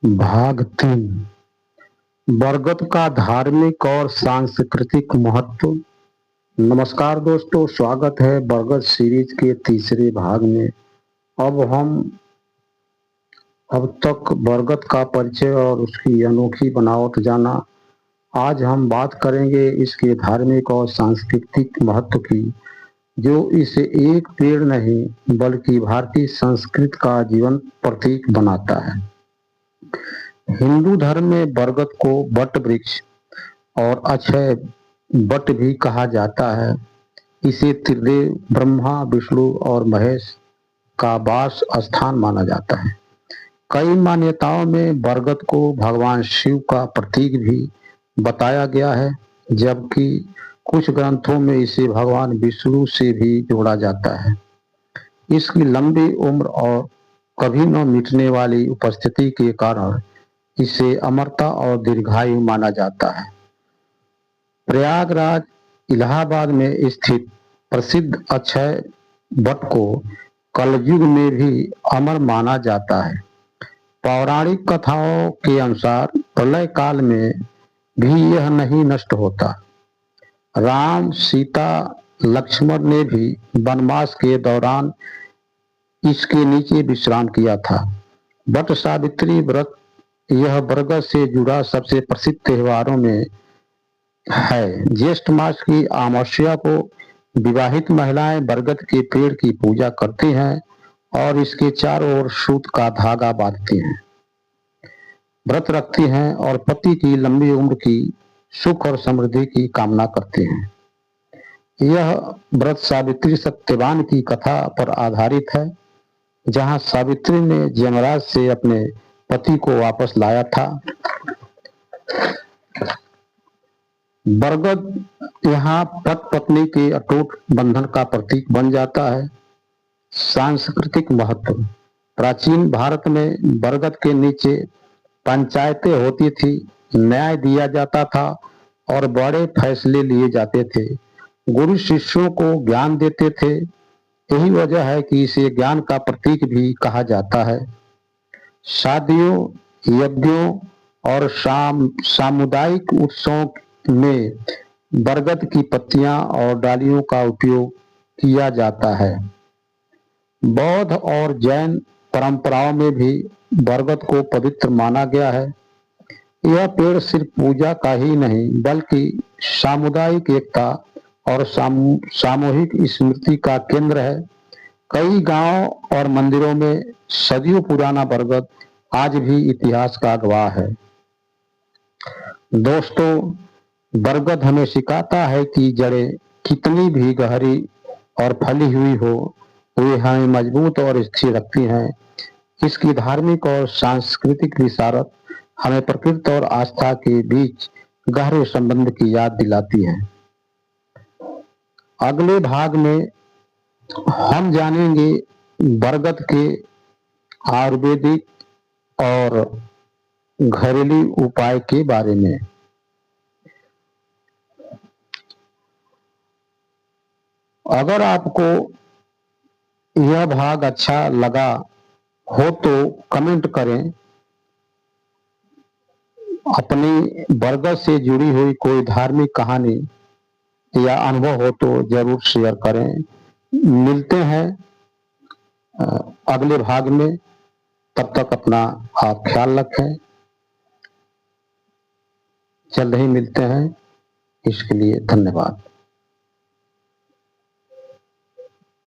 भाग 3। बरगद का धार्मिक और सांस्कृतिक महत्व। नमस्कार दोस्तों, स्वागत है बरगद सीरीज के तीसरे भाग में। अब तक बरगद का परिचय और उसकी अनोखी बनावट जाना। आज हम बात करेंगे इसके धार्मिक और सांस्कृतिक महत्व की, जो इसे एक पेड़ नहीं बल्कि भारतीय संस्कृति का जीवन प्रतीक बनाता है। हिंदू धर्म में बरगद को वट वृक्ष और अक्षय वट भी कहा जाता है। इसे त्रिदेव ब्रह्मा, विष्णु और महेश का वास स्थान माना जाता है। कई मान्यताओं में बरगद को भगवान शिव का प्रतीक भी बताया गया है, जबकि कुछ ग्रंथों में इसे भगवान विष्णु से भी जोड़ा जाता है। इसकी लंबी उम्र और कभी न मिटने वाली उपस्थिति के कारण इसे अमरता और दीर्घायु माना जाता है। प्रयागराज, इलाहाबाद में स्थित प्रसिद्ध अक्षय वट को कलयुग में भी अमर माना जाता है। पौराणिक कथाओं के अनुसार प्रलय काल में भी यह नहीं नष्ट होता। राम, सीता, लक्ष्मण ने भी वनवास के दौरान इसके नीचे विश्राम किया था। वट सावित्री व्रत यह बरगद से जुड़ा सबसे प्रसिद्ध त्योहारों में है। ज्येष्ठ मास की अमावस्या को विवाहित महिलाएं बरगद के पेड़ की पूजा करती हैं और इसके चारों ओर सूत का धागा बांधती हैं, व्रत रखती हैं और पति की लंबी उम्र की, सुख और समृद्धि की कामना करती हैं। यह व्रत सावित्री सत्यवान की कथा पर आधारित है, जहां सावित्री ने यमराज से अपने पति को वापस लाया था। बरगद यहाँ पति पत्नी के अटूट बंधन का प्रतीक बन जाता है। सांस्कृतिक महत्व। प्राचीन भारत में बरगद के नीचे पंचायतें होती थी, न्याय दिया जाता था और बड़े फैसले लिए जाते थे। गुरु शिष्यों को ज्ञान देते थे। यही वजह है कि इसे ज्ञान का प्रतीक भी कहा जाता है। शादियों, यज्ञों और सामुदायिक उत्सवों में बरगद की पत्तियां और डालियों का उपयोग किया जाता है। बौद्ध और जैन परंपराओं में भी बरगद को पवित्र माना गया है। यह पेड़ सिर्फ पूजा का ही नहीं बल्कि सामुदायिक एकता और सामूहिक स्मृति का केंद्र है। कई गांव और मंदिरों में सदियों पुराना बरगद आज भी इतिहास का गवाह है। दोस्तों, बरगद हमें सिखाता है कि जड़ें कितनी भी गहरी और फैली हुई हो, वे हमें मजबूत और स्थिर रखती हैं। इसकी धार्मिक और सांस्कृतिक विशारत हमें प्रकृति और आस्था के बीच गहरे संबंध की याद दिलाती है। अगले भाग में हम जानेंगे बरगद के आयुर्वेदिक और घरेलू उपाय के बारे में। अगर आपको यह भाग अच्छा लगा हो तो कमेंट करें। अपनी बरगद से जुड़ी हुई कोई धार्मिक कहानी या अनुभव हो तो जरूर शेयर करें। मिलते हैं अगले भाग में। तब तक अपना आप ख्याल रखें। जल्द ही मिलते हैं। इसके लिए धन्यवाद।